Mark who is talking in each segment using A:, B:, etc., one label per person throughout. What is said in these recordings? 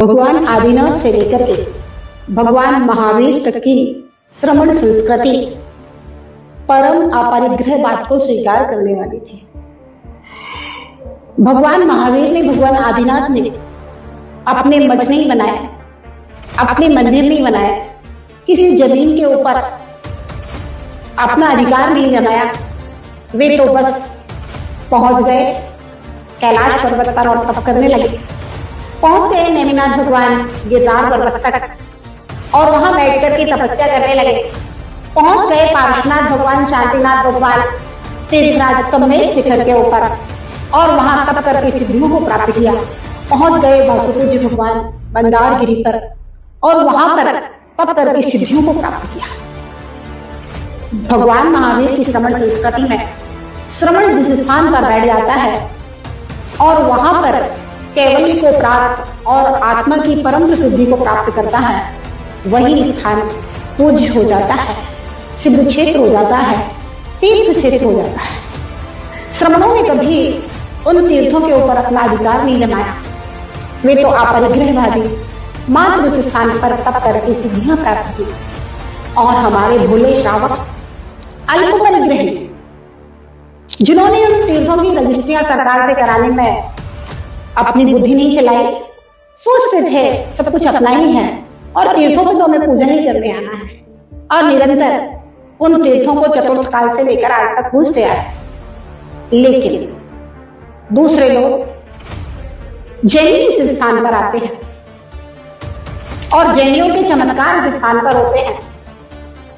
A: भगवान आदिनाथ से लेकर के भगवान महावीर तक की श्रमण संस्कृति परम अपरिग्रह बात को स्वीकार करने वाली थी। भगवान महावीर ने, भगवान आदिनाथ ने अपने मठ नहीं बनाए, अपने मंदिर नहीं बनाए, किसी जमीन के ऊपर अपना अधिकार नहीं जमाया। वे तो बस पहुंच गए कैलाश पर्वत पर और तप करने लगे। पहुंच गए नेमिनाथ भगवान गिरनार पर्वत तक और वहां बैठकर के तपस्या करने लगे। पहुंच गए पार्श्वनाथ भगवान, शांतिनाथ भगवान तीर्थराज समेत शिखर के ऊपर और वहां तप करके सिद्धियों को प्राप्त किया। पहुंच गए वासुदेव जी भगवान मंदारगिरी पर और वहां पर तप करके सिद्धियों को प्राप्त किया। भगवान महावीर की श्रमण संस्कृति में श्रमण जिस स्थान पर बैठ जाता है और वहां पर कैवल्य को प्राप्त और आत्मा की परम प्रसिद्धि को प्राप्त करता है, वही स्थान पूज्य हो जाता है, सिद्ध क्षेत्र हो जाता है, तीर्थ क्षेत्र हो जाता है। श्रमणों ने कभी उन तीर्थों के ऊपर अपना अधिकार नहीं जमाया। वे तो अपरिग्रहवादी मात्र उस स्थान पर तप करके सिद्धियां प्राप्त की। और हमारे भोले श्रावक अल्प परिग्रही, जिन्होंने उन तीर्थों की रजिस्ट्रियां सरकार से कराने में अपनी बुद्धि नहीं चलाई, सोचते थे सब कुछ अपना ही है और तीर्थों को तो हमें पूजा ही करने आना है, और निरंतर उन तीर्थों को चतुर्थ काल से लेकर आज तक पूजते आए। लेकिन दूसरे लोग जैनी इस स्थान पर आते हैं और जैनियों के चमत्कार इस स्थान पर होते हैं।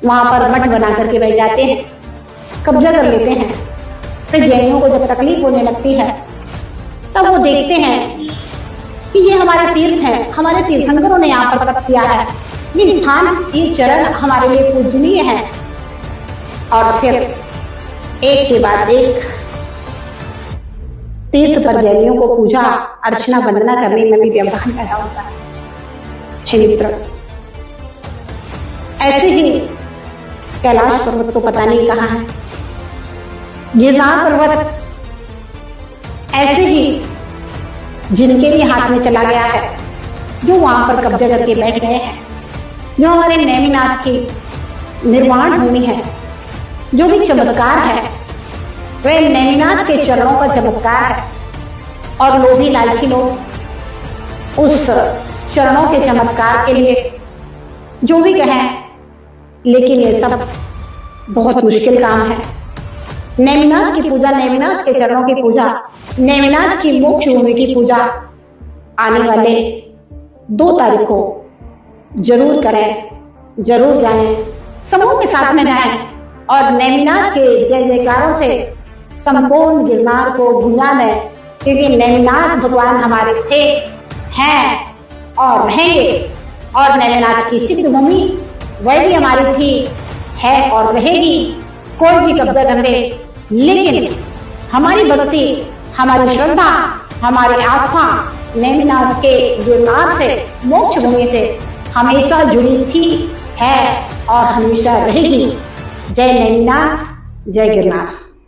A: वहां पर मठ बना करके बैठ जाते हैं, कब्जा कर लेते हैं। फिर जैनियों को जब तकलीफ होने लगती है तब वो देखते हैं कि ये हमारे तीर्थ हैं, हमारे तीर्थंकरों ने यहाँ पर तप किया है, ये स्थान, ये चरण हमारे लिए पूजनीय है। और फिर एक के बाद एक तीर्थ पर जैनियों को पूजा अर्चना वंदना करने में भी व्यवधान पैदा होता है। हे मित्र, ऐसे ही कैलाश पर्वत तो पता नहीं कहाँ है, गिरनार पर्वत ऐसे ही जिनके भी हाथ में चला गया है, जो वहां पर कब्जा करके बैठ गए हैं, जो हमारे नेमिनाथ की निर्वाण भूमि है, जो भी चमत्कार है वह नेमिनाथ के चरणों का चमत्कार है। और लोभी लालची लोग उस चरणों के चमत्कार के लिए जो भी कहें, लेकिन ये सब बहुत मुश्किल काम है। नेमिनाथ की पूजा, नेमिनाथ के चरणों की पूजा, नेमिनाथ की मोक्ष भूमि की पूजा आने वाले 2 तारीख को जरूर करें, जरूर जाएं, समूह के साथ में जाएं और नेमिनाथ के जय जयकारों से संपूर्ण गिरनार को गूंजा दें, क्योंकि नेमिनाथ भगवान हमारे थे, हैं और रहेंगे। और नेमिनाथ की सिद्ध भूमि वह भी हमारी थी, है और रहेगी। कोई भी कब्जा कर ले, लेकिन हमारी भक्ति, हमारी श्रद्धा, हमारी आस्था नेमिनाथ के गिरनार से, मोक्ष भूमि से हमेशा जुड़ी थी, है और हमेशा रहेगी। जय नेमिनाथ, जय गिरनार।